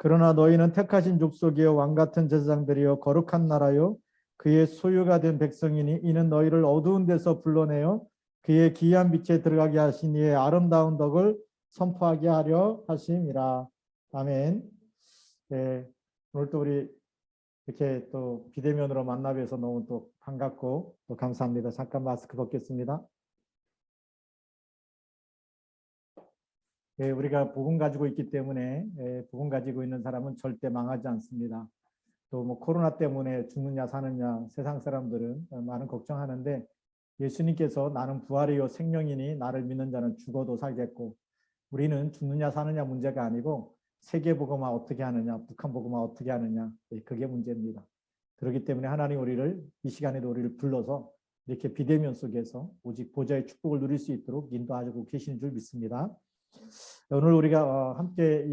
그러나 너희는 택하신 족속이요 왕 같은 제사장들이요 거룩한 나라요 그의 소유가 된 백성이니 이는 너희를 어두운 데서 불러내어 그의 기이한 빛에 들어가게 하신 이의 아름다운 덕을 선포하게 하려 하심이라. 아멘. 네, 오늘 또 우리 이렇게 또 비대면으로 만나 뵈서 너무 또 반갑고 또 감사합니다. 잠깐 마스크 벗겠습니다. 예, 우리가 복음 가지고 있기 때문에 복음 가지고 있는 사람은 절대 망하지 않습니다. 또 뭐 코로나 때문에 죽느냐 사느냐 세상 사람들은 많은 걱정하는데 예수님께서 나는 부활이요 생명이니 나를 믿는 자는 죽어도 살겠고 우리는 죽느냐 사느냐 문제가 아니고 세계 복음화 어떻게 하느냐 북한 복음화 어떻게 하느냐 그게 문제입니다. 그렇기 때문에 하나님 우리를 이 시간에도 우리를 불러서 이렇게 비대면 속에서 오직 보좌의 축복을 누릴 수 있도록 인도하고 계시는 줄 믿습니다. 오늘 우리가 함께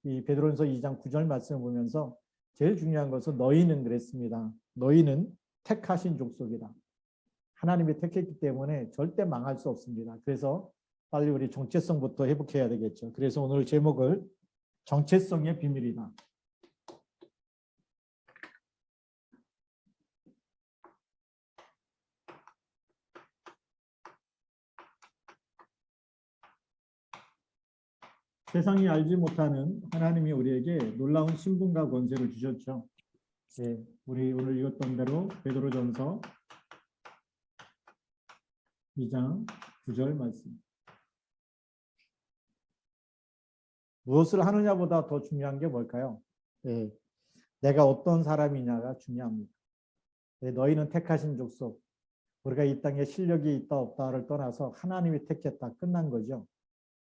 이 베드로전서 2장 9절 말씀을 보면서 제일 중요한 것은 너희는 그랬습니다. 너희는 택하신 족속이다. 하나님이 택했기 때문에 절대 망할 수 없습니다. 그래서 빨리 우리 정체성부터 회복해야 되겠죠. 그래서 오늘 제목을 정체성의 비밀이다. 세상이 알지 못하는 하나님이 우리에게 놀라운 신분과 권세를 주셨죠. 네, 우리 오늘 읽었던 대로 베드로전서 2장 9절 말씀. 무엇을 하느냐보다 더 중요한 게 뭘까요? 네, 내가 어떤 사람이냐가 중요합니다. 네, 너희는 택하신 족속. 우리가 이 땅에 실력이 있다 없다를 떠나서 하나님이 택했다 끝난 거죠.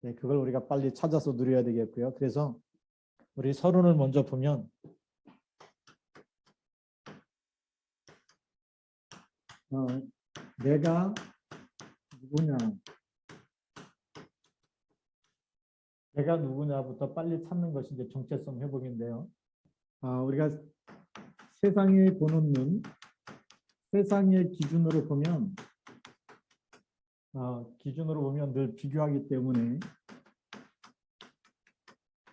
네, 그걸 우리가 빨리 찾아서 누려야 되겠고요. 그래서 우리 서론을 먼저 보면 내가 누구냐, 내가 누구냐부터 빨리 찾는 것이 이제 정체성 회복인데요. 우리가 세상에 보는 눈, 세상의 기준으로 보면 늘 비교하기 때문에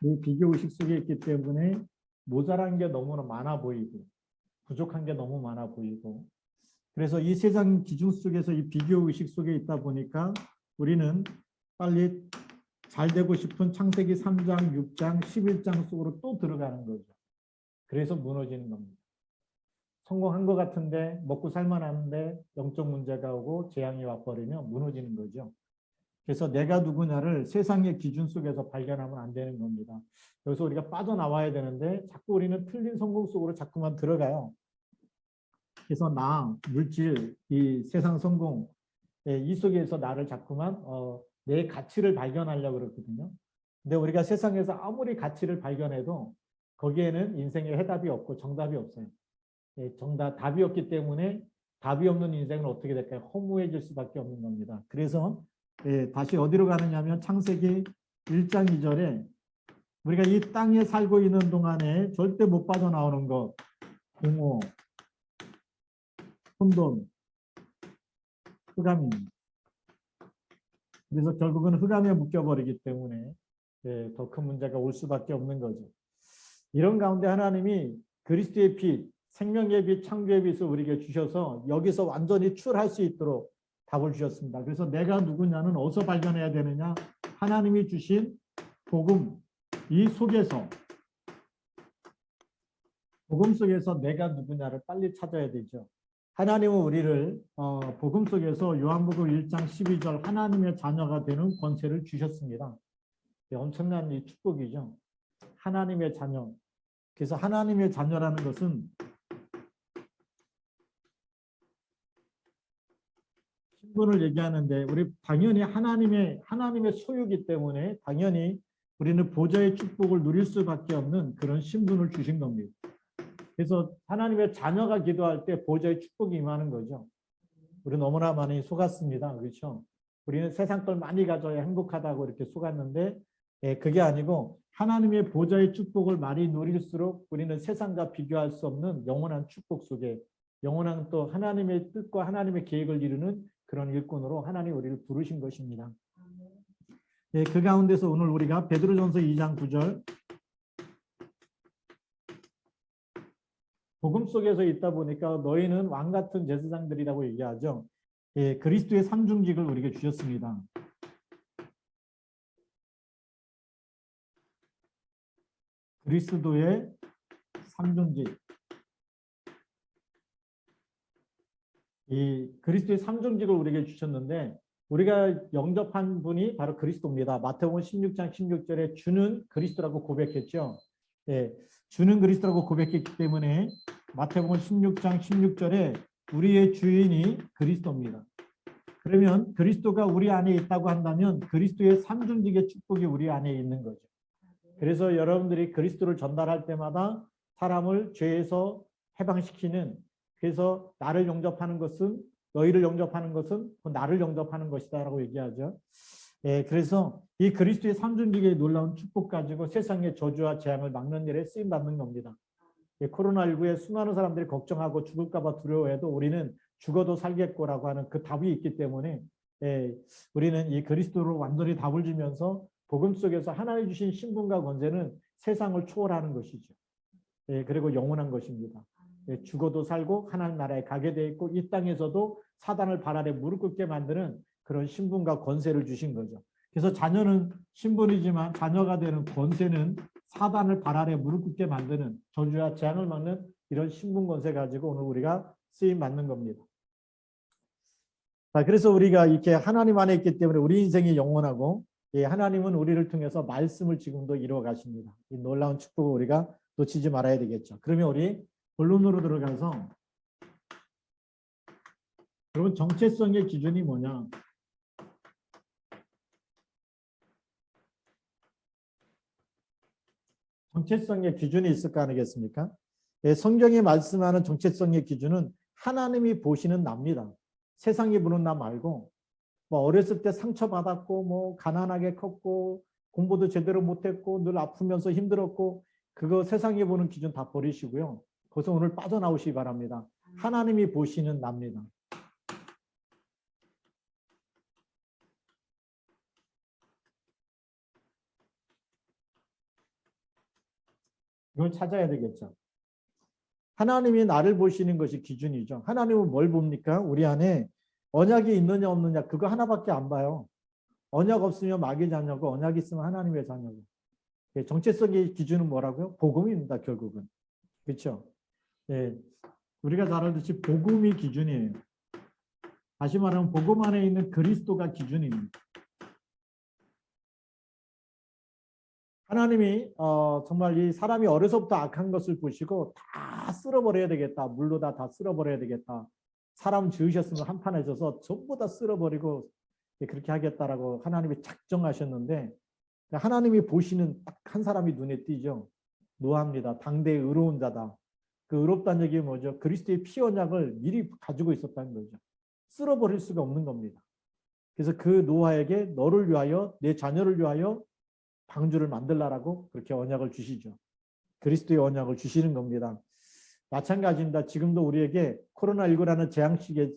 이 비교 의식 속에 있기 때문에 모자란 게 너무나 많아 보이고 부족한 게 너무 많아 보이고 그래서 이 세상 기준 속에서 이 비교 의식 속에 있다 보니까 우리는 빨리 잘 되고 싶은 창세기 3장, 6장, 11장 속으로 또 들어가는 거죠. 그래서 무너지는 겁니다. 성공한 것 같은데 먹고 살만하는데 영적 문제가 오고 재앙이 와버리면 무너지는 거죠. 그래서 내가 누구냐를 세상의 기준 속에서 발견하면 안 되는 겁니다. 여기서 우리가 빠져나와야 되는데 자꾸 우리는 틀린 성공 속으로 자꾸만 들어가요. 그래서 나, 물질, 이 세상 성공 이 속에서 나를 자꾸만 내 가치를 발견하려고 그러거든요. 근데 우리가 세상에서 아무리 가치를 발견해도 거기에는 인생의 해답이 없고 정답이 없어요. 답이 없기 때문에 답이 없는 인생은 어떻게 될까요? 허무해질 수밖에 없는 겁니다. 그래서 다시 어디로 가느냐면 창세기 1장 2절에 우리가 이 땅에 살고 있는 동안에 절대 못 빠져나오는 것, 공허, 혼돈, 흑암입니다. 그래서 결국은 흑암에 묶여버리기 때문에 더 큰 문제가 올 수밖에 없는 거죠. 이런 가운데 하나님이 그리스도의 빛, 생명의 빛, 창조의 빛을 우리에게 주셔서 여기서 완전히 출할 수 있도록 답을 주셨습니다. 그래서 내가 누구냐는 어디서 발견해야 되느냐? 하나님이 주신 복음, 이 속에서 복음 속에서 내가 누구냐를 빨리 찾아야 되죠. 하나님은 우리를 복음 속에서 요한복음 1장 12절 하나님의 자녀가 되는 권세를 주셨습니다. 엄청난 이 축복이죠. 하나님의 자녀. 그래서 하나님의 자녀라는 것은 신분을 얘기하는데 우리 당연히 하나님의 소유이기 때문에 당연히 우리는 보좌의 축복을 누릴 수밖에 없는 그런 신분을 주신 겁니다. 그래서 하나님의 자녀가 기도할 때 보좌의 축복이 임하는 거죠. 우리 너무나 많이 속았습니다. 그렇죠? 우리는 세상 걸 많이 가져야 행복하다고 이렇게 속았는데 그게 아니고 하나님의 보좌의 축복을 많이 누릴수록 우리는 세상과 비교할 수 없는 영원한 축복 속에 영원한 또 하나님의 뜻과 하나님의 계획을 이루는 그런 일꾼으로 하나님 우리를 부르신 것입니다. 그 가운데서 오늘 우리가 베드로전서 2장 9절 복음 속에서 있다 보니까 너희는 왕 같은 제사장들이라고 얘기하죠. 예, 그리스도의 삼중직을 우리에게 주셨습니다. 그리스도의 삼중직. 이 그리스도의 삼중직을 우리에게 주셨는데 우리가 영접한 분이 바로 그리스도입니다. 마태복음 16장 16절에 주는 그리스도라고 고백했죠. 예, 주는 그리스도라고 고백했기 때문에 마태복음 16장 16절에 우리의 주인이 그리스도입니다. 그러면 그리스도가 우리 안에 있다고 한다면 그리스도의 삼중직의 축복이 우리 안에 있는 거죠. 그래서 여러분들이 그리스도를 전달할 때마다 사람을 죄에서 해방시키는, 그래서 나를 영접하는 것은, 너희를 영접하는 것은 나를 영접하는 것이다라고 얘기하죠. 예, 그래서 이 그리스도의 삼중직의 놀라운 축복 가지고 세상의 저주와 재앙을 막는 일에 쓰임 받는 겁니다. 예, 코로나19에 수많은 사람들이 걱정하고 죽을까 봐 두려워해도 우리는 죽어도 살겠고라고 하는 그 답이 있기 때문에 예, 우리는 이 그리스도로 완전히 답을 주면서 복음 속에서 하나님 주신 신분과 권세는 세상을 초월하는 것이죠. 예, 그리고 영원한 것입니다. 예, 죽어도 살고 하나님 나라에 가게 돼 있고 이 땅에서도 사단을 발 아래 무릎 꿇게 만드는 그런 신분과 권세를 주신 거죠. 그래서 자녀는 신분이지만 자녀가 되는 권세는 사단을 발 아래 무릎 꿇게 만드는, 저주와 재앙을 막는 이런 신분 권세 가지고 오늘 우리가 쓰임 받는 겁니다. 자, 그래서 우리가 이렇게 하나님 안에 있기 때문에 우리 인생이 영원하고 예, 하나님은 우리를 통해서 말씀을 지금도 이루어 가십니다. 이 놀라운 축복을 우리가 놓치지 말아야 되겠죠. 그러면 우리 본론으로 들어가서 여러분 정체성의 기준이 뭐냐? 정체성의 기준이 있을 거 아니겠습니까? 예, 성경이 말씀하는 정체성의 기준은 하나님이 보시는 납니다. 세상이 보는 나 말고 뭐 어렸을 때 상처받았고 뭐 가난하게 컸고 공부도 제대로 못했고 늘 아프면서 힘들었고 그거 세상이 보는 기준 다 버리시고요. 거기서 오늘 빠져나오시기 바랍니다. 하나님이 보시는 납니다. 이걸 찾아야 되겠죠. 하나님이 나를 보시는 것이 기준이죠. 하나님은 뭘 봅니까? 우리 안에 언약이 있느냐 없느냐 그거 하나밖에 안 봐요. 언약 없으면 마귀 자녀고 언약이 있으면 하나님의 자녀고. 정체성의 기준은 뭐라고요? 복음입니다. 결국은. 그렇죠? 예, 우리가 잘 알듯이 복음이 기준이에요. 다시 말하면 복음 안에 있는 그리스도가 기준입니다. 하나님이 정말 이 사람이 어려서부터 악한 것을 보시고 다 쓸어버려야 되겠다. 물로 다 쓸어버려야 되겠다. 사람 지으셨으면 한판에 져서 전부 다 쓸어버리고 그렇게 하겠다라고 하나님이 작정하셨는데 하나님이 보시는 딱 한 사람이 눈에 띄죠. 노아입니다. 당대의 의로운 자다. 그 의롭다는 얘기 뭐죠? 그리스도의 피 언약을 미리 가지고 있었다는 거죠. 쓸어버릴 수가 없는 겁니다. 그래서 그 노아에게 너를 위하여 내 자녀를 위하여 방주를 만들라라고 그렇게 언약을 주시죠. 그리스도의 언약을 주시는 겁니다. 마찬가지입니다. 지금도 우리에게 코로나19라는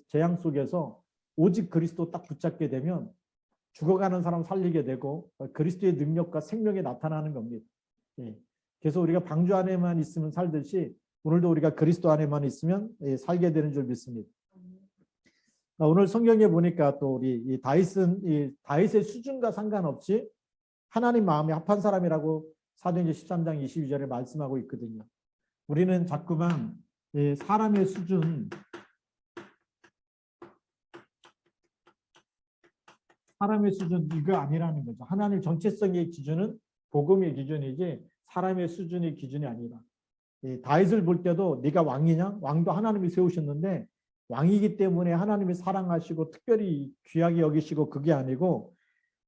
재앙 속에서 오직 그리스도 딱 붙잡게 되면 죽어가는 사람 살리게 되고 그리스도의 능력과 생명이 나타나는 겁니다. 예. 그래서 우리가 방주 안에만 있으면 살듯이 오늘도 우리가 그리스도 안에만 있으면 살게 되는 줄 믿습니다. 오늘 성경에 보니까 또 우리 이 다윗의 수준과 상관없이 하나님 마음에 합한 사람이라고 사도행전 13장 22절에 말씀하고 있거든요. 우리는 자꾸만 사람의 수준, 이거 아니라는 거죠. 하나님 정체성의 기준은 복음의 기준이지 사람의 수준의 기준이 아니라. 다윗을 볼 때도 네가 왕이냐? 왕도 하나님이 세우셨는데 왕이기 때문에 하나님이 사랑하시고 특별히 귀하게 여기시고 그게 아니고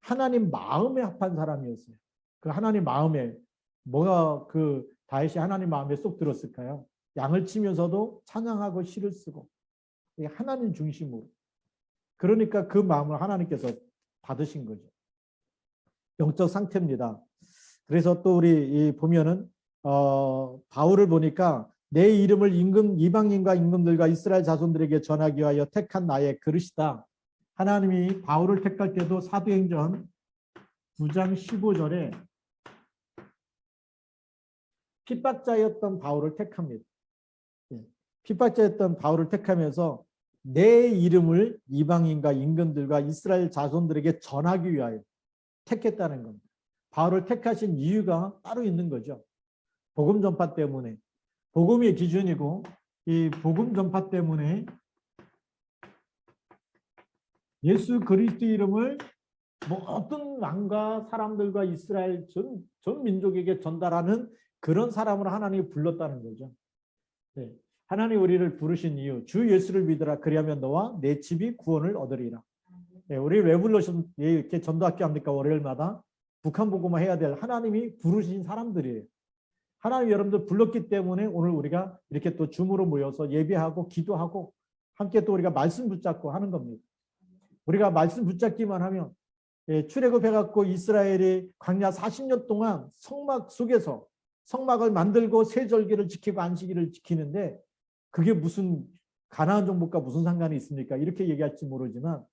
하나님 마음에 합한 사람이었어요. 그 하나님 마음에 뭐가 그 다윗이 하나님 마음에 쏙 들었을까요? 양을 치면서도 찬양하고 시를 쓰고 하나님 중심으로. 그러니까 그 마음을 하나님께서 받으신 거죠. 영적 상태입니다. 그래서 또 우리 보면은 바울을 보니까 내 이름을 이방인과 임금들과 이스라엘 자손들에게 전하기 위하여 택한 나의 그릇이다. 하나님이 바울을 택할 때도 사도행전 9장 15절에 핍박자였던 바울을 택합니다. 핍박자였던 바울을 택하면서 내 이름을 이방인과 임금들과 이스라엘 자손들에게 전하기 위하여 택했다는 겁니다. 바울을 택하신 이유가 따로 있는 거죠. 복음 전파 때문에. 복음이 기준이고 이 복음 전파 때문에 예수 그리스도 이름을 모든 왕과 사람들과 이스라엘 전 민족에게 전달하는 그런 사람으로 하나님이 불렀다는 거죠. 네. 하나님 우리를 부르신 이유, 주 예수를 믿으라. 그리하면 너와 내 집이 구원을 얻으리라. 네, 우리 왜 불러신 이렇게 전도학교 합니까? 월요일마다 북한 복음화 해야 될 하나님이 부르신 사람들이에요. 하나님 여러분들 불렀기 때문에 오늘 우리가 이렇게 또 줌으로 모여서 예배하고 기도하고 함께 또 우리가 말씀 붙잡고 하는 겁니다. 우리가 말씀 붙잡기만 하면 출애굽해갖고 이스라엘이 광야 40년 동안 성막 속에서 성막을 만들고 세절기를 지키고 안식일을 지키는데 그게 무슨 가나안 정복과 무슨 상관이 있습니까? 이렇게 얘기할지 모르지만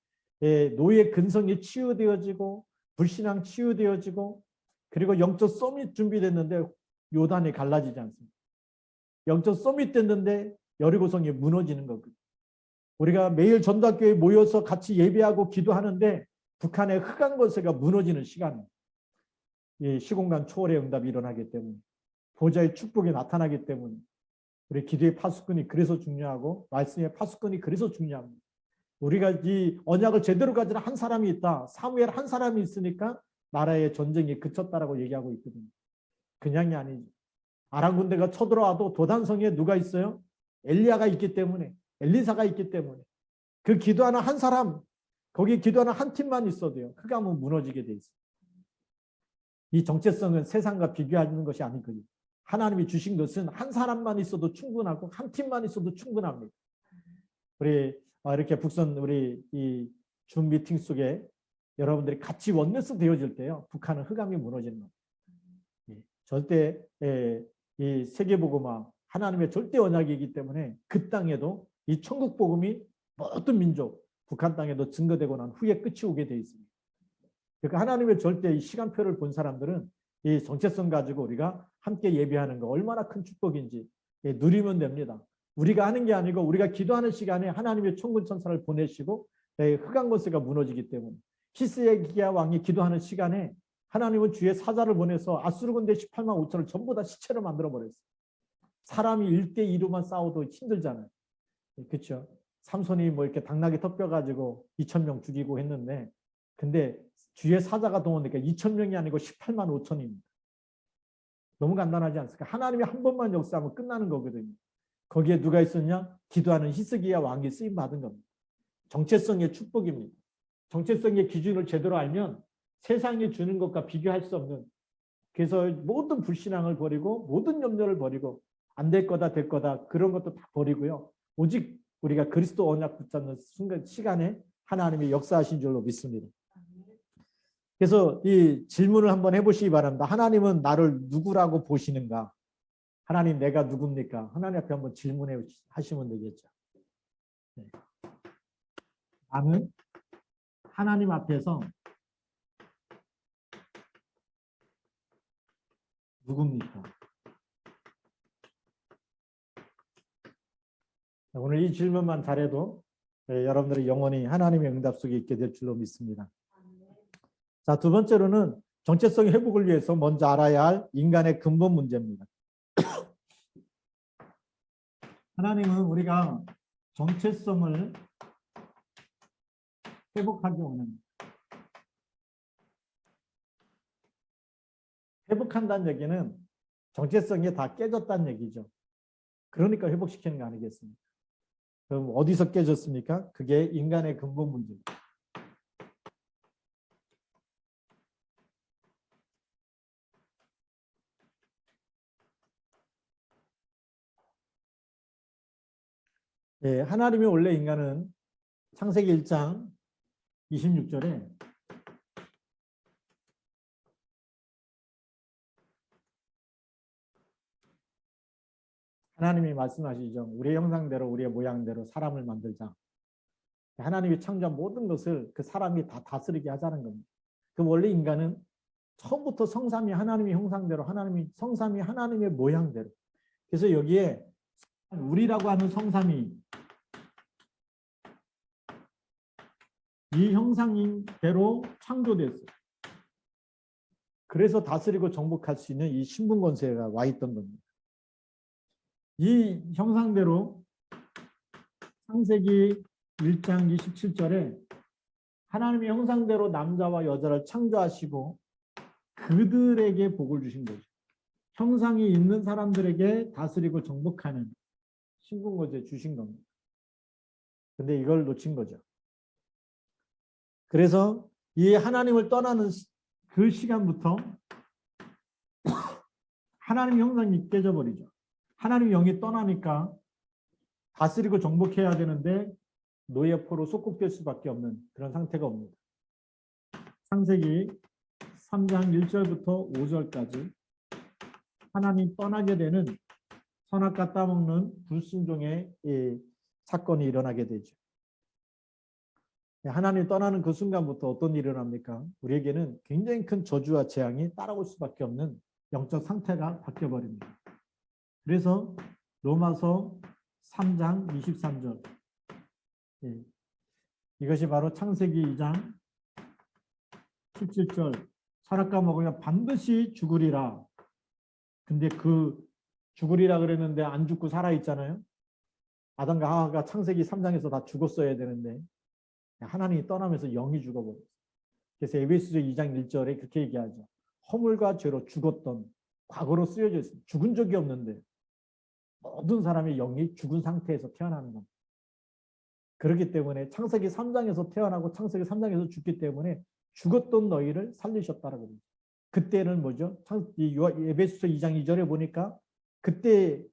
노예 근성이 치유되어지고 불신앙 치유되어지고 그리고 영적 서밋 준비됐는데 요단이 갈라지지 않습니다. 영적 서밋 됐는데 여리고성이 무너지는 거거든요. 우리가 매일 전도학교에 모여서 같이 예배하고 기도하는데 북한의 흑암 권세가 무너지는 시간이에요. 이 시공간 초월의 응답이 일어나기 때문에 보좌의 축복이 나타나기 때문에 우리 기도의 파수꾼이 그래서 중요하고 말씀의 파수꾼이 그래서 중요합니다. 우리가 이 언약을 제대로 가진 한 사람이 있다. 사무엘 한 사람이 있으니까 나라의 전쟁이 그쳤다라고 얘기하고 있거든요. 그냥이 아니죠. 아람 군대가 쳐들어와도 도단성에 누가 있어요? 엘리야가 있기 때문에, 엘리사가 있기 때문에 그 기도하는 한 사람, 거기 기도하는 한 팀만 있어도요. 흑암은 무너지게 돼 있어요. 이 정체성은 세상과 비교하는 것이 아니거든요. 하나님이 주신 것은 한 사람만 있어도 충분하고 한 팀만 있어도 충분합니다. 우리 이렇게 북선 우리 이 줌 미팅 속에 여러분들이 같이 원내스 되어질 때요. 북한은 흑암이 무너지는 겁니다. 절대 이 세계복음화 하나님의 절대 언약이기 때문에 그 땅에도 이 천국 복음이 모든 민족 북한 땅에도 증거되고 난 후에 끝이 오게 돼 있습니다. 그러니까 하나님의 절대 이 시간표를 본 사람들은 이 정체성 가지고 우리가 함께 예배하는 거 얼마나 큰 축복인지 누리면 됩니다. 우리가 하는 게 아니고 우리가 기도하는 시간에 하나님의 천군 천사를 보내시고 흑암 권세가 무너지기 때문에 히스기야 왕이 기도하는 시간에 하나님은 주의 사자를 보내서 아수르 군대 18만 5천을 전부 다 시체로 만들어버렸어요. 사람이 1대2로만 싸워도 힘들잖아요. 그렇죠? 삼손이 뭐 이렇게 당나귀 덮여가지고 2,000명 죽이고 했는데 근데 주의 사자가 동원되니까 2,000명이 아니고 18만 5천입니다. 너무 간단하지 않습니까? 하나님이 한 번만 역사하면 끝나는 거거든요. 거기에 누가 있었냐? 기도하는 히스기야 왕이 쓰임 받은 겁니다. 정체성의 축복입니다. 정체성의 기준을 제대로 알면 세상이 주는 것과 비교할 수 없는, 그래서 모든 불신앙을 버리고 모든 염려를 버리고 안 될 거다 될 거다 그런 것도 다 버리고요. 오직 우리가 그리스도 언약 붙잡는 순간 시간에 하나님이 역사하신 줄로 믿습니다. 그래서 이 질문을 한번 해보시기 바랍니다. 하나님은 나를 누구라고 보시는가? 하나님 내가 누굽니까? 하나님 앞에 한번 질문해 하시면 되겠죠. 네. 나는 하나님 앞에서 누굽니까? 오늘 이 질문만 잘해도 여러분들이 영원히 하나님의 응답 속에 있게 될 줄로 믿습니다. 자, 두 번째로는 정체성 회복을 위해서 먼저 알아야 할 인간의 근본 문제입니다. 하나님은 우리가 정체성을 회복하기 원합니다. 회복한다는 얘기는 정체성이 다 깨졌다는 얘기죠. 그러니까 회복시키는 거 아니겠습니까? 그럼 어디서 깨졌습니까? 그게 인간의 근본 문제입니다. 네, 하나님이 원래 인간은 창세기 1장 26절에 하나님이 말씀하시죠. 우리의 형상대로 우리의 모양대로 사람을 만들자. 하나님이 창조한 모든 것을 그 사람이 다 다스리게 하자는 겁니다. 그 원래 인간은 처음부터 성삼위 하나님의 형상대로 성삼위 하나님의 모양대로. 그래서 여기에 우리라고 하는 성삼이 이 형상대로 창조됐어요. 그래서 다스리고 정복할 수 있는 이 신분 권세가 와 있던 겁니다. 이 형상대로 창세기 1장 27절에 하나님의 형상대로 남자와 여자를 창조하시고 그들에게 복을 주신 거죠. 형상이 있는 사람들에게 다스리고 정복하는 신분 권세 주신 겁니다. 근데 이걸 놓친 거죠. 그래서 이 하나님을 떠나는 그 시간부터 하나님 형상이 깨져버리죠. 하나님 영이 떠나니까 다스리고 정복해야 되는데 노예포로 속국될 수밖에 없는 그런 상태가 옵니다. 창세기 3장 1절부터 5절까지 하나님 떠나게 되는 선악과 따먹는 불순종의 사건이 일어나게 되죠. 하나님 떠나는 그 순간부터 어떤 일이 일어납니까? 우리에게는 굉장히 큰 저주와 재앙이 따라올 수밖에 없는 영적 상태가 바뀌어버립니다. 그래서 로마서 3장 23절 이것이 바로 창세기 2장 17절 선악과 먹으면 반드시 죽으리라. 근데 그 죽으리라 그랬는데 안 죽고 살아있잖아요. 아담과 하와가 창세기 3장에서 다 죽었어야 되는데 하나님이 떠나면서 영이 죽어버렸어요. 그래서 에베소서 2장 1절에 그렇게 얘기하죠. 허물과 죄로 죽었던 과거로 쓰여져 있습니다. 죽은 적이 없는데 모든 사람의 영이 죽은 상태에서 태어나는 겁니다. 그렇기 때문에 창세기 3장에서 태어나고 창세기 3장에서 죽기 때문에 죽었던 너희를 살리셨다라고 합니다. 그때는 뭐죠? 에베소서 2장 2절에 보니까 그때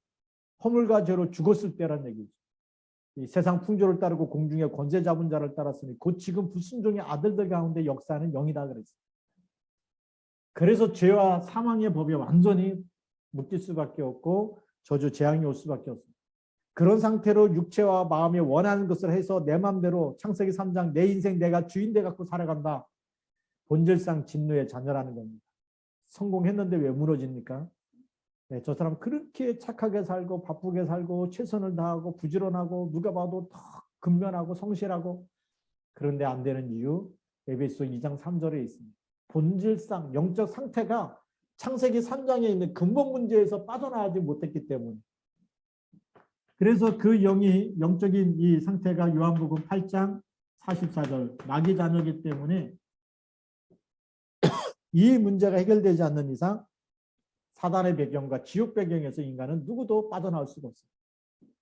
허물과 죄로 죽었을 때란 얘기죠. 이 세상 풍조를 따르고 공중의 권세 잡은 자를 따랐으니 곧 지금 불순종의 아들들 가운데 역사하는 영이다 그랬어요. 그래서 죄와 사망의 법에 완전히 묶일 수밖에 없고 저주 재앙이 올 수밖에 없습니다. 그런 상태로 육체와 마음이 원하는 것을 해서 내 마음대로 창세기 3장 내 인생 내가 주인 돼 갖고 살아간다. 본질상 진노의 자녀라는 겁니다. 성공했는데 왜 무너집니까? 네, 저 사람 그렇게 착하게 살고 바쁘게 살고 최선을 다하고 부지런하고 누가 봐도 더 근면하고 성실하고 그런데 안 되는 이유 에베소 2장 3절에 있습니다. 본질상 영적 상태가 창세기 3장에 있는 근본 문제에서 빠져나가지 못했기 때문에 그래서 그 영이 영적인 이 상태가 요한복음 8장 44절 마귀 자녀이기 때문에 이 문제가 해결되지 않는 이상 사단의 배경과 지옥 배경에서 인간은 누구도 빠져나올 수가 없어요.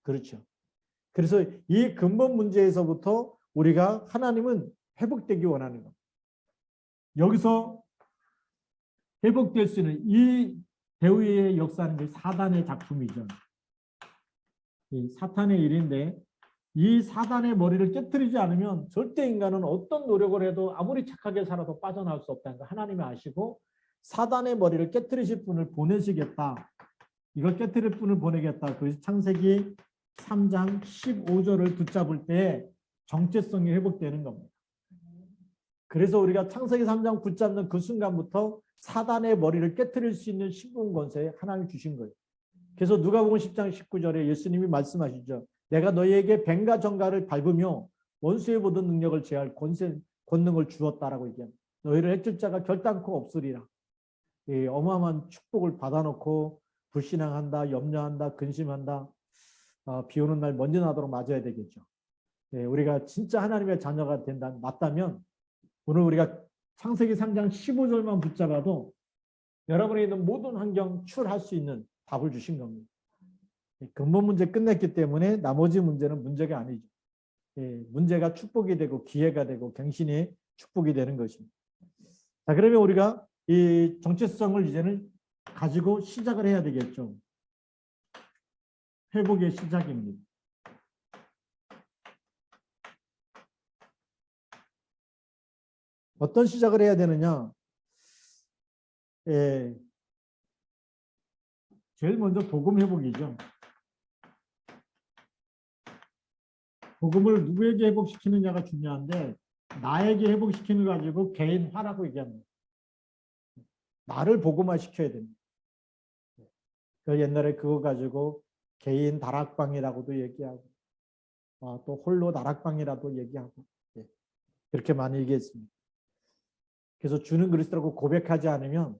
그렇죠. 그래서 이 근본 문제에서부터 우리가 하나님은 회복되기 원하는 겁니다. 여기서 회복될 수 있는 이 배후의 역사는 게 사단의 작품이죠. 이 사탄의 일인데 이 사단의 머리를 깨트리지 않으면 절대 인간은 어떤 노력을 해도 아무리 착하게 살아도 빠져나올 수 없다는 거 하나님이 아시고 사단의 머리를 깨트리실 분을 보내시겠다. 이걸 깨트릴 분을 보내겠다. 그래서 창세기 3장 15절을 붙잡을 때 정체성이 회복되는 겁니다. 그래서 우리가 창세기 3장 붙잡는 그 순간부터 사단의 머리를 깨트릴 수 있는 신분 권세에 하나님이 주신 거예요. 그래서 누가복음 10장 19절에 예수님이 말씀하시죠. 내가 너희에게 뱀과 정갈을 밟으며 원수의 모든 능력을 제할 권능을 주었다라고 얘기합니다. 너희를 해칠 자가 결단코 없으리라. 어마어마한 축복을 받아놓고 불신앙한다, 염려한다, 근심한다. 비 오는 날 먼지 나도록 맞아야 되겠죠. 우리가 진짜 하나님의 자녀가 맞다면 오늘 우리가 창세기 3장 15절만 붙잡아도 여러분이 있는 모든 환경 출할 수 있는 답을 주신 겁니다. 근본 문제 끝냈기 때문에 나머지 문제는 문제가 아니죠. 문제가 축복이 되고 기회가 되고 갱신이 축복이 되는 것입니다. 자, 그러면 우리가 이 정체성을 이제는 가지고 시작을 해야 되겠죠. 회복의 시작입니다. 어떤 시작을 해야 되느냐? 제일 먼저 복음 회복이죠. 복음을 누구에게 회복시키느냐가 중요한데 나에게 회복시키는 거 가지고 개인화라고 얘기합니다. 나를 복음화 시켜야 됩니다. 옛날에 그거 가지고 개인 다락방이라고도 얘기하고 또 홀로 다락방이라도 얘기하고 그렇게 많이 얘기했습니다. 그래서 주는 그리스도라고 고백하지 않으면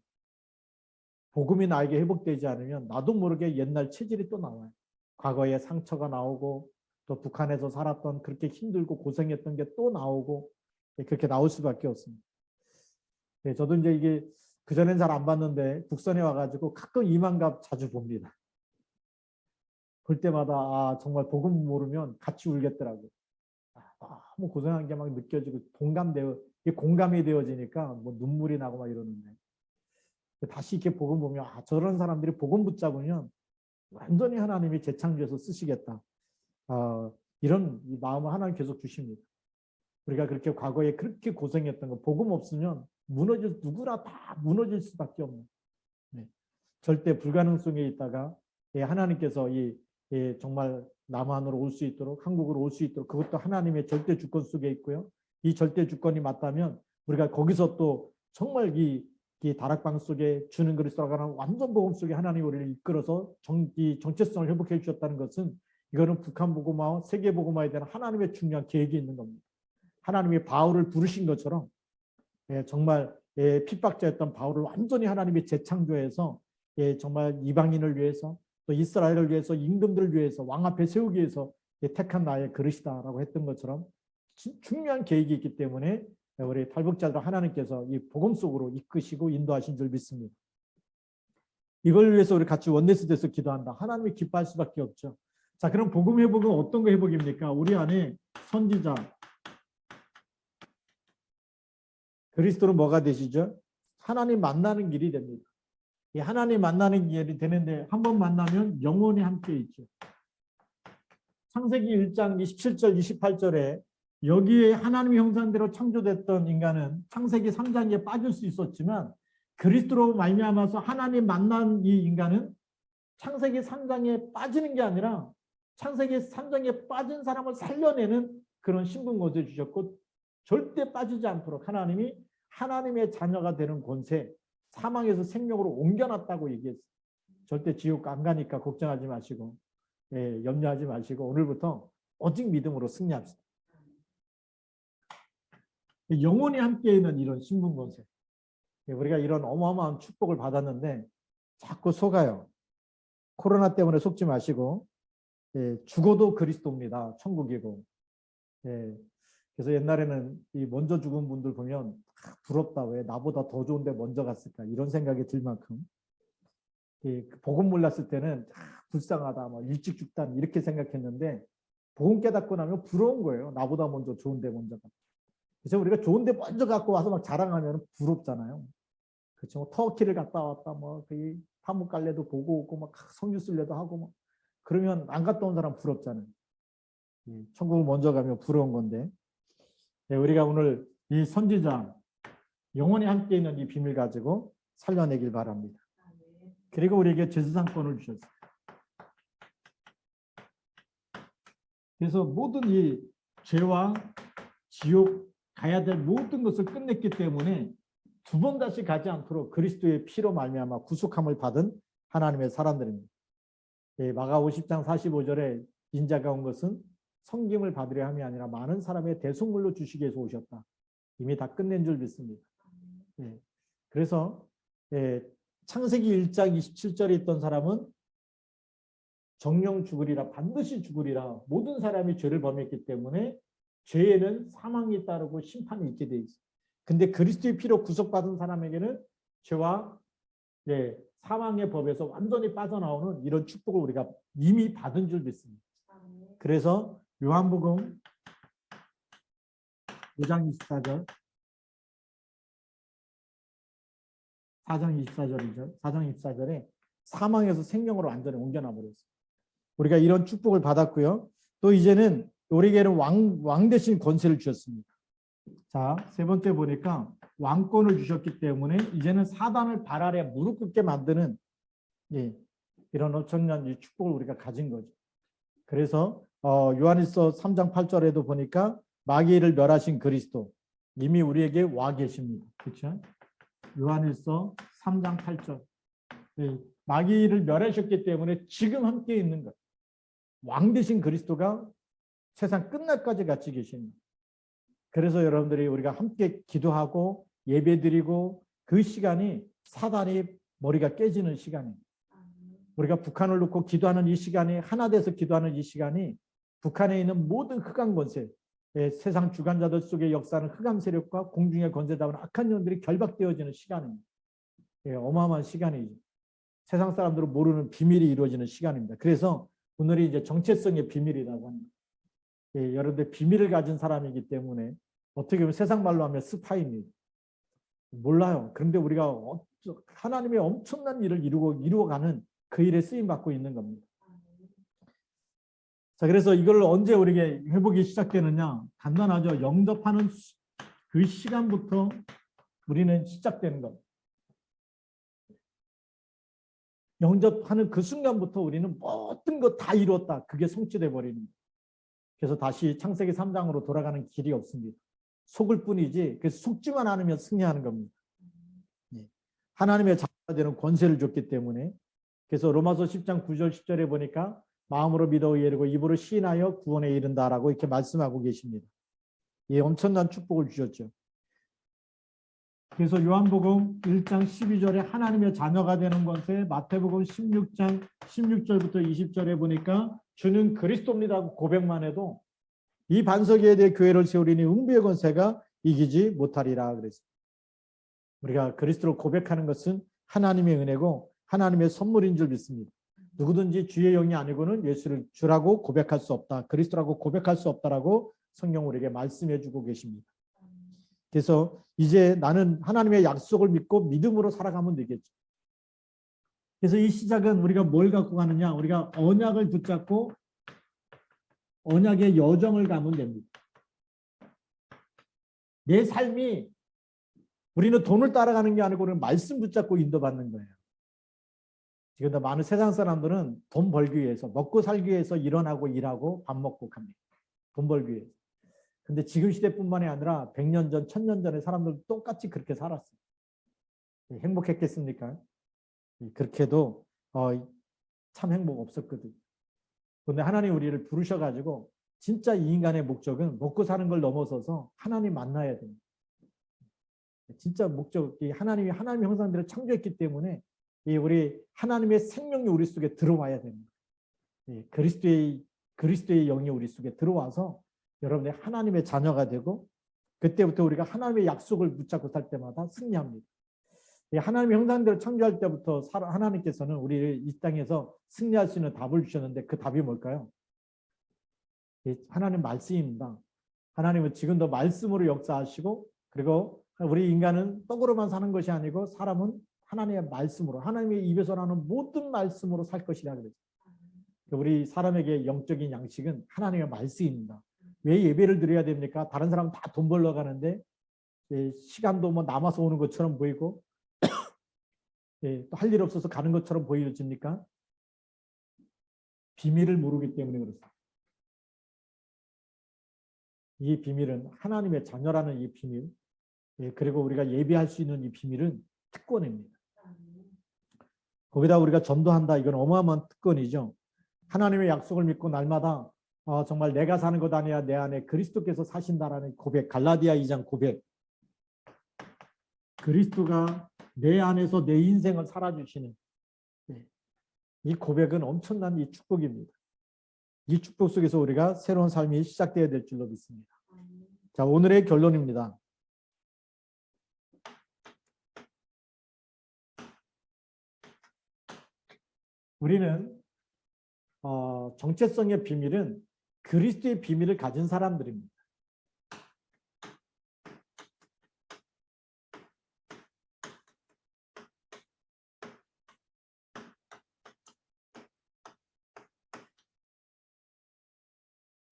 복음이 나에게 회복되지 않으면 나도 모르게 옛날 체질이 또 나와요. 과거에 상처가 나오고 또 북한에서 살았던 그렇게 힘들고 고생했던 게 또 나오고 그렇게 나올 수밖에 없습니다. 저도 이제 이게 그전엔 잘 안 봤는데 북선에 와가지고 가끔 이만갑 자주 봅니다. 볼 때마다 정말 복음 모르면 같이 울겠더라고요. 너무 고생한 게 막 느껴지고 공감이 되어지니까 뭐 눈물이 나고 막 이러는데 다시 이렇게 복음 보면 저런 사람들이 복음 붙잡으면 완전히 하나님이 재창조해서 쓰시겠다. 이런 마음을 하나님 계속 주십니다. 우리가 그렇게 과거에 그렇게 고생했던 거 복음 없으면 누구나 다 무너질 수밖에 없는 절대 불가능성에 있다가 하나님께서 정말 남한으로 올 수 있도록 한국으로 올 수 있도록 그것도 하나님의 절대 주권 속에 있고요. 이 절대 주권이 맞다면 우리가 거기서 또 정말 이 다락방 속에 주는 그리스도라고 하는 완전 복음 속에 하나님이 우리를 이끌어서 정체성을 회복해 주셨다는 것은 이거는 북한 복음화와 세계 복음화에 대한 하나님의 중요한 계획이 있는 겁니다. 하나님이 바울을 부르신 것처럼 정말 핍박자였던 바울을 완전히 하나님이 재창조해서 정말 이방인을 위해서 또 이스라엘을 위해서 임금들을 위해서 왕 앞에 세우기 위해서 택한 나의 그릇이다라고 했던 것처럼 중요한 계획이 있기 때문에 우리 탈북자들 하나님께서 이 복음 속으로 이끄시고 인도하신 줄 믿습니다. 이걸 위해서 우리 같이 원네스돼서 기도한다. 하나님이 기뻐할 수밖에 없죠. 자, 그럼 복음 회복은 어떤 거 회복입니까? 우리 안에 선지자 그리스도는 뭐가 되시죠? 하나님 만나는 길이 됩니다. 이 하나님 만나는 길이 되는데 한 번 만나면 영원히 함께 있죠. 창세기 1장 27절 28절에 여기에 하나님의 형상대로 창조됐던 인간은 창세기 3장에 빠질 수 있었지만 그리스도로 말미암아서 하나님 만난 이 인간은 창세기 3장에 빠지는 게 아니라 창세기 3장에 빠진 사람을 살려내는 그런 신분권세 주셨고 절대 빠지지 않도록 하나님이 하나님의 자녀가 되는 권세 사망에서 생명으로 옮겨놨다고 얘기했어요. 절대 지옥 안 가니까 걱정하지 마시고 염려하지 마시고 오늘부터 오직 믿음으로 승리합시다. 영원히 함께 있는 이런 신분 권세 우리가 이런 어마어마한 축복을 받았는데 자꾸 속아요. 코로나 때문에 속지 마시고 죽어도 그리스도입니다. 천국이고 그래서 옛날에는 이 먼저 죽은 분들 보면 부럽다. 왜 나보다 더 좋은데 먼저 갔을까 이런 생각이 들 만큼 복음 몰랐을 때는 불쌍하다 막 일찍 죽다 이렇게 생각했는데 복음 깨닫고 나면 부러운 거예요. 나보다 먼저 좋은데 먼저 갔다. 그래서 우리가 좋은데 먼저 갖고 와서 막 자랑하면 부럽잖아요. 그렇죠. 터키를 갔다 왔다 뭐 파묵갈래도 보고 오고 막 성유순례도 하고 막 그러면 안 갔다 온 사람 부럽잖아요. 천국을 먼저 가면 부러운 건데 우리가 오늘 이 선지자 영원히 함께 있는 이 비밀 가지고 살려내길 바랍니다. 그리고 우리에게 제사상권을 주셨어요. 그래서 모든 이 죄와 지옥 가야 될 모든 것을 끝냈기 때문에 두 번 다시 가지 않도록 그리스도의 피로 말미암아 구속함을 받은 하나님의 사람들입니다. 마가 50장 45절에 인자가 온 것은 섬김을 받으려 함이 아니라 많은 사람의 대속물로 주시기 위해서 오셨다. 이미 다 끝낸 줄 믿습니다. 그래서 창세기 1장 27절에 있던 사람은 정령 죽으리라 반드시 죽으리라 모든 사람이 죄를 범했기 때문에 죄에는 사망이 따르고 심판이 있게 돼 있어요. 근데 그리스도의 피로 구속받은 사람에게는 죄와 사망의 법에서 완전히 빠져나오는 이런 축복을 우리가 이미 받은 줄 믿습니다. 그래서 요한복음 5장 24절 4장 24절이죠. 4장 24절에 사망에서 생명으로 완전히 옮겨놔 버렸어요. 우리가 이런 축복을 받았고요. 또 이제는 우리에게는 왕 대신 권세를 주셨습니다. 자, 세 번째 보니까 왕권을 주셨기 때문에 이제는 사단을 발 아래 무릎 꿇게 만드는 이런 엄청난 축복을 우리가 가진 거죠. 그래서 요한일서 3장 8절에도 보니까 마귀를 멸하신 그리스도 이미 우리에게 와 계십니다. 그렇죠? 요한일서 3장 8절 마귀를 멸하셨기 때문에 지금 함께 있는 것. 왕 되신 그리스도가 세상 끝날까지 같이 계십니다. 그래서 여러분들이 우리가 함께 기도하고 예배드리고 그 시간이 사단이 머리가 깨지는 시간입니다. 우리가 북한을 놓고 기도하는 이 시간이 하나 돼서 기도하는 이 시간이 북한에 있는 모든 흑암 권세, 세상 주관자들 속에 역사하는 흑암 세력과 공중의 권세다운 악한 영들이 결박되어지는 시간입니다. 어마어마한 시간이죠. 세상 사람들은 모르는 비밀이 이루어지는 시간입니다. 그래서 오늘이 이제 정체성의 비밀이라고 합니다. 여러분들 비밀을 가진 사람이기 때문에 어떻게 보면 세상 말로 하면 스파입니다. 몰라요. 그런데 우리가 하나님의 엄청난 일을 이루어가는 그 일에 쓰임 받고 있는 겁니다. 자, 그래서 이걸 언제 우리에게 회복이 시작되느냐? 간단하죠. 영접하는 그 시간부터 우리는 시작되는 겁니다. 영접하는 그 순간부터 우리는 모든 것 다 이루었다. 그게 성취돼 버리는 거예요. 그래서 다시 창세기 3장으로 돌아가는 길이 없습니다. 속을 뿐이지, 그래서 속지만 않으면 승리하는 겁니다. 하나님의 자녀가 되는 권세를 줬기 때문에. 그래서 로마서 10장 9절 10절에 보니까 마음으로 믿어 이르고 입으로 시인하여 구원에 이른다라고 이렇게 말씀하고 계십니다. 예, 엄청난 축복을 주셨죠. 그래서 요한복음 1장 12절에 하나님의 자녀가 되는 것에 마태복음 16장 16절부터 20절에 보니까 주는 그리스도입니다고 고백만 해도 이 반석 위에 대해 교회를 세우리니 음부의 권세가 이기지 못하리라 그랬어요. 우리가 그리스도를 고백하는 것은 하나님의 은혜고 하나님의 선물인 줄 믿습니다. 누구든지 주의 영이 아니고는 예수를 주라고 고백할 수 없다. 그리스도라고 고백할 수 없다라고 성경 우리에게 말씀해 주고 계십니다. 그래서 이제 나는 하나님의 약속을 믿고 믿음으로 살아가면 되겠죠. 그래서 이 시작은 우리가 뭘 갖고 가느냐? 우리가 언약을 붙잡고 언약의 여정을 가면 됩니다. 내 삶이 우리는 돈을 따라가는 게 아니고 우리는 말씀 붙잡고 인도받는 거예요. 지금 많은 세상 사람들은 돈 벌기 위해서, 먹고 살기 위해서 일어나고 일하고 밥 먹고 갑니다. 돈 벌기 위해서. 근데 지금 시대뿐만이 아니라 100년 전, 1000년 전에 사람들 똑같이 그렇게 살았어요. 행복했겠습니까? 그렇게도 참 행복 없었거든요. 그런데 하나님 우리를 부르셔가지고 진짜 이 인간의 목적은 먹고 사는 걸 넘어서서 하나님 만나야 됩니다. 진짜 목적이 하나님이 하나님의 형상대로 창조했기 때문에 우리 하나님의 생명이 우리 속에 들어와야 됩니다. 그리스도의 영이 우리 속에 들어와서 여러분의 하나님의 자녀가 되고 그때부터 우리가 하나님의 약속을 붙잡고 살 때마다 승리합니다. 하나님의 형상대로 창조할 때부터 하나님께서는 우리를 이 땅에서 승리할 수 있는 답을 주셨는데 그 답이 뭘까요? 하나님 말씀입니다. 하나님은 지금도 말씀으로 역사하시고 그리고 우리 인간은 떡으로만 사는 것이 아니고 사람은 하나님의 말씀으로 하나님의 입에서 나오는 모든 말씀으로 살 것이라 그랬어요. 우리 사람에게 영적인 양식은 하나님의 말씀입니다. 왜 예배를 드려야 됩니까? 다른 사람은 다 돈 벌러 가는데 시간도 뭐 남아서 오는 것처럼 보이고 또 할 일 없어서 가는 것처럼 보여집니까? 비밀을 모르기 때문에 그렇습니다. 이 비밀은 하나님의 자녀라는 이 비밀, 그리고 우리가 예배할 수 있는 이 비밀은 특권입니다. 거기다 우리가 전도한다. 이건 어마어마한 특권이죠. 하나님의 약속을 믿고 날마다 정말 내가 사는 것 아니야 내 안에 그리스도께서 사신다라는 고백, 갈라디아 2장 고백. 그리스도가 내 안에서 내 인생을 살아주시는 이 고백은 엄청난 이 축복입니다. 이 축복 속에서 우리가 새로운 삶이 시작되어야 될 줄로 믿습니다. 자, 오늘의 결론입니다. 우리는 정체성의 비밀은 그리스도의 비밀을 가진 사람들입니다.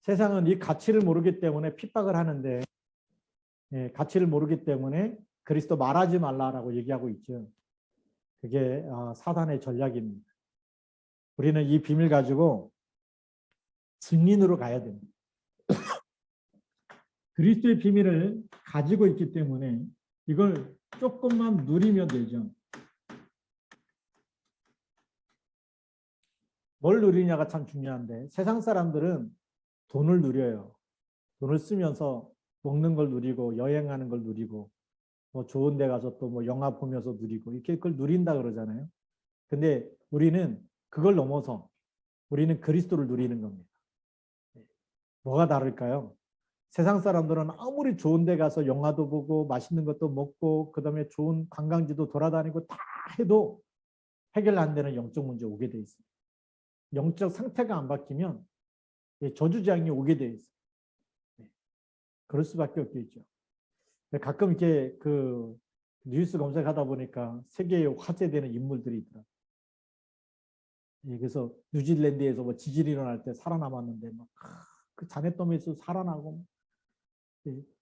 세상은 이 가치를 모르기 때문에 핍박을 하는데 가치를 모르기 때문에 그리스도 말하지 말라라고 얘기하고 있죠. 그게 사단의 전략입니다. 우리는 이 비밀 가지고 증인으로 가야 됩니다. 그리스도의 비밀을 가지고 있기 때문에 이걸 조금만 누리면 되죠. 뭘 누리냐가 참 중요한데 세상 사람들은 돈을 누려요. 돈을 쓰면서 먹는 걸 누리고 여행하는 걸 누리고 뭐 좋은 데 가서 또 뭐 영화 보면서 누리고 이렇게 그걸 누린다 그러잖아요. 근데 우리는 그걸 넘어서 우리는 그리스도를 누리는 겁니다. 뭐가 다를까요? 세상 사람들은 아무리 좋은 데 가서 영화도 보고 맛있는 것도 먹고 그다음에 좋은 관광지도 돌아다니고 다 해도 해결 안 되는 영적 문제 오게 돼 있어요. 영적 상태가 안 바뀌면 저주재앙이 오게 돼 있어요. 그럴 수밖에 없겠죠. 가끔 이렇게 그 뉴스 검색하다 보니까 세계에 화제되는 인물들이 있더라고요. 그래서 뉴질랜드에서 뭐 지진이 일어날 때 살아남았는데 막 그 자네덤에서 살아나고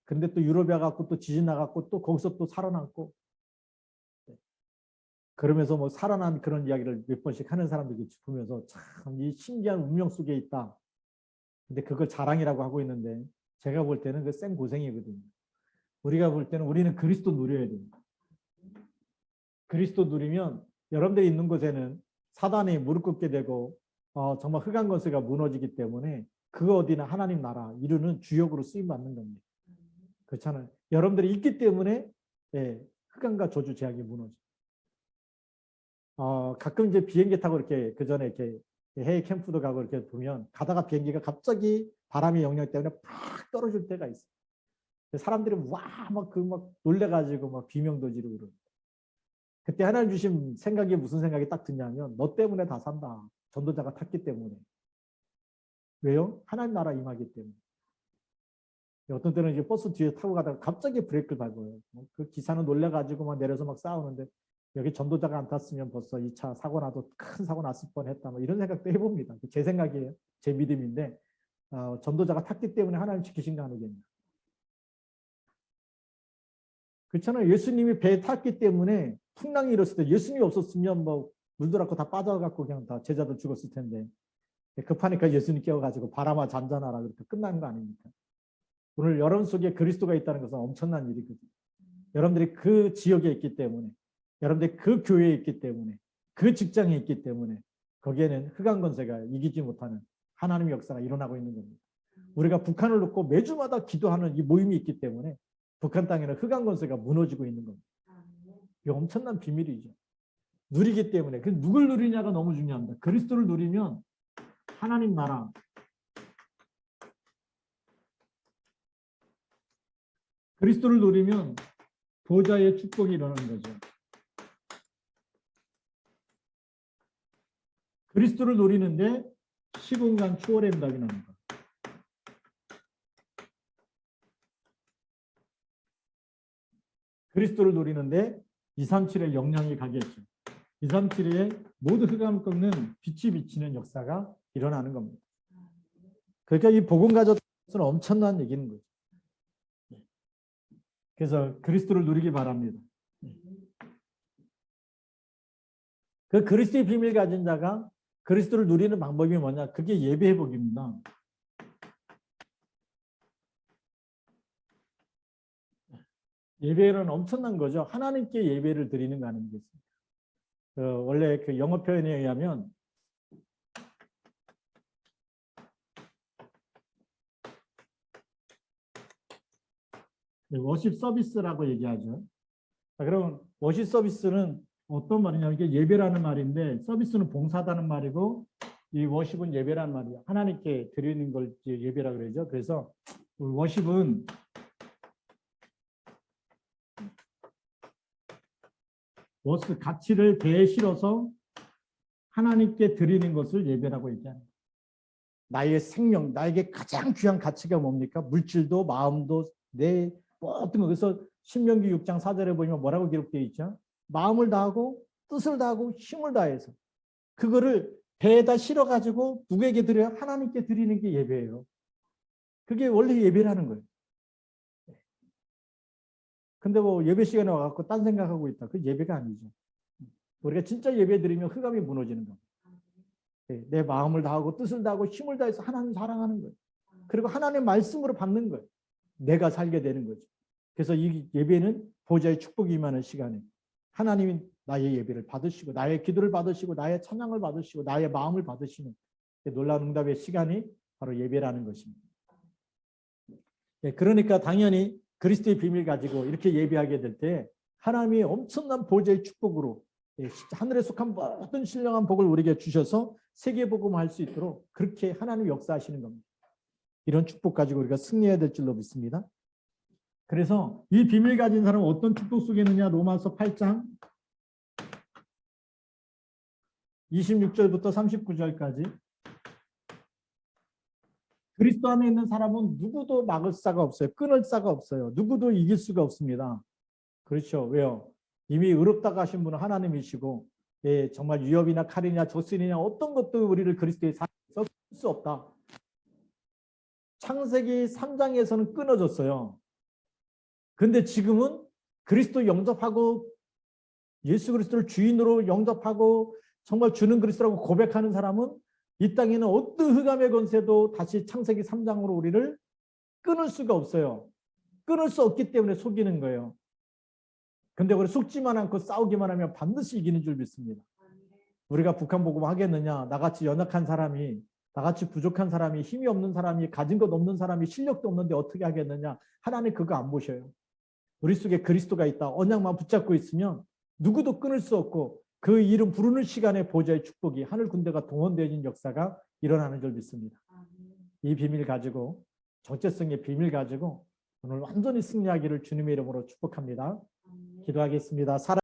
근데 또 유럽에 가고 또 지진 나갖고 또 거기서 또 살아남고 그러면서 뭐 살아난 그런 이야기를 몇 번씩 하는 사람들이 보면서 참 이 신기한 운명 속에 있다. 근데 그걸 자랑이라고 하고 있는데 제가 볼 때는 그 생 고생이거든요. 우리가 볼 때는 우리는 그리스도 누려야 됩니다. 그리스도 누리면 여러분들이 있는 곳에는 사단이 무릎 꿇게 되고 정말 흑암 권세가 무너지기 때문에 그 어디나 하나님 나라 이루는 주역으로 쓰임 받는 겁니다. 그렇잖아요. 여러분들이 있기 때문에 흑암과 저주 제약이 무너져. 가끔 이제 비행기 타고 이렇게 그 전에 이렇게 해외 캠프도 가고 이렇게 보면 가다가 비행기가 갑자기 바람의 영향 때문에 팍 떨어질 때가 있어요. 사람들이 막 놀래가지고 막 비명도 지르고 그러고. 그때 하나님 주신 생각이 무슨 생각이 딱 드냐면 너 때문에 다 산다. 전도자가 탔기 때문에. 왜요? 하나님 나라 임하기 때문에. 어떤 때는 이제 버스 뒤에 타고 가다가 갑자기 브레이크를 밟아요. 그 기사는 놀래가지고 막 내려서 막 싸우는데 여기 전도자가 안 탔으면 벌써 이 차 사고 나도 큰 사고 났을 뻔했다. 뭐 이런 생각도 해봅니다. 제 생각이에요. 제 믿음인데 전도자가 탔기 때문에 하나님 지키신 거 아니겠냐. 그렇잖아요. 예수님이 배에 탔기 때문에 풍랑이 일었을 때 예수님이 없었으면 뭐 물들었고 다 빠져갖고 그냥 다 제자들 죽었을 텐데 급하니까 예수님 깨워가지고 바람아 잔잔하라 그렇게 끝나는 거 아닙니까? 오늘 여러분 속에 그리스도가 있다는 것은 엄청난 일이거든요. 여러분들이 그 지역에 있기 때문에 여러분들이 그 교회에 있기 때문에 그 직장에 있기 때문에 거기에는 흑암 권세가 이기지 못하는 하나님의 역사가 일어나고 있는 겁니다. 우리가 북한을 놓고 매주마다 기도하는 이 모임이 있기 때문에 북한 땅에는 흑암 권세가 무너지고 있는 겁니다. 이게 엄청난 비밀이죠. 누리기 때문에. 그 누굴 누리냐가 너무 중요합니다. 그리스도를 누리면 하나님 나라, 그리스도를 누리면 보좌의 축복이 일어나는 거죠. 그리스도를 누리는데 시공간 추월의 응답이 나는 거. 그리스도를 누리는데 237의 영향이 가겠죠. 237에 모두 흑암을 꺾는 빛이 비치는 역사가 일어나는 겁니다. 그러니까 이 복음 가졌다는 것은 엄청난 얘기인 거죠. 그래서 그리스도를 누리기 바랍니다. 그 그리스도의 비밀 가진 자가 그리스도를 누리는 방법이 뭐냐? 그게 예배 회복입니다. 예배는 엄청난 거죠. 하나님께 예배를 드리는 거 아니겠습니까? 원래 그 영어 표현에 의하면 워십 서비스라고 얘기하죠. 그럼 워십 서비스는 어떤 말이냐? 이게 예배라는 말인데 서비스는 봉사다는 말이고 이 워십은 예배라는 말이에요. 하나님께 드리는 걸 예배라고 그러죠. 그래서 워십은 워스 가치를 배에 실어서 하나님께 드리는 것을 예배라고 얘기합니다. 나의 생명, 나에게 가장 귀한 가치가 뭡니까? 물질도 마음도 내 모든 거. 그래서 신명기 6장 4절에 보면 뭐라고 기록되어 있죠? 마음을 다하고 뜻을 다하고 힘을 다해서 그거를 배에다 실어가지고 누구에게 드려요? 하나님께 드리는 게 예배예요. 그게 원래 예배라는 거예요. 근데 뭐 예배 시간에 와갖고 딴 생각하고 있다. 그 예배가 아니죠. 우리가 진짜 예배 드리면 흑암이 무너지는 겁니다. 내 마음을 다하고 뜻을 다하고 힘을 다해서 하나님 사랑하는 거예요. 그리고 하나님의 말씀으로 받는 거예요. 내가 살게 되는 거죠. 그래서 이 예배는 보좌의 축복이 임하는 시간에 하나님이 나의 예배를 받으시고 나의 기도를 받으시고 나의 찬양을 받으시고 나의 마음을 받으시는 놀라운 응답의 시간이 바로 예배라는 것입니다. 그러니까 당연히 그리스도의 비밀 가지고 이렇게 예배하게 될 때 하나님이 엄청난 보좌의 축복으로 하늘에 속한 모든 신령한 복을 우리에게 주셔서 세계복음할 수 있도록 그렇게 하나님 역사하시는 겁니다. 이런 축복 가지고 우리가 승리해야 될 줄로 믿습니다. 그래서 이 비밀 가진 사람은 어떤 축복 속에 있느냐? 로마서 8장 26절부터 39절까지 그리스도 안에 있는 사람은 누구도 막을 사가 없어요. 끊을 사가 없어요. 누구도 이길 수가 없습니다. 그렇죠. 왜요? 이미 의롭다고 하신 분은 하나님이시고 정말 위협이나 칼이냐 조슬이냐 어떤 것도 우리를 그리스도의 사랑에서 끊을 수 없다. 창세기 3장에서는 끊어졌어요. 그런데 지금은 그리스도 영접하고 예수 그리스도를 주인으로 영접하고 정말 주는 그리스도라고 고백하는 사람은 이 땅에는 어떤 흑암의 권세도 다시 창세기 3장으로 우리를 끊을 수가 없어요. 끊을 수 없기 때문에 속이는 거예요. 근데 우리 속지만 않고 싸우기만 하면 반드시 이기는 줄 믿습니다. 우리가 북한 복음 하겠느냐? 나같이 연약한 사람이, 나같이 부족한 사람이, 힘이 없는 사람이, 가진 것 없는 사람이, 실력도 없는데 어떻게 하겠느냐? 하나님 그거 안 보셔요. 우리 속에 그리스도가 있다. 언약만 붙잡고 있으면 누구도 끊을 수 없고 그 이름 부르는 시간에 보좌의 축복이 하늘 군대가 동원되어진 역사가 일어나는 줄 믿습니다. 이 비밀 가지고 정체성의 비밀 가지고 오늘 완전히 승리하기를 주님의 이름으로 축복합니다. 기도하겠습니다.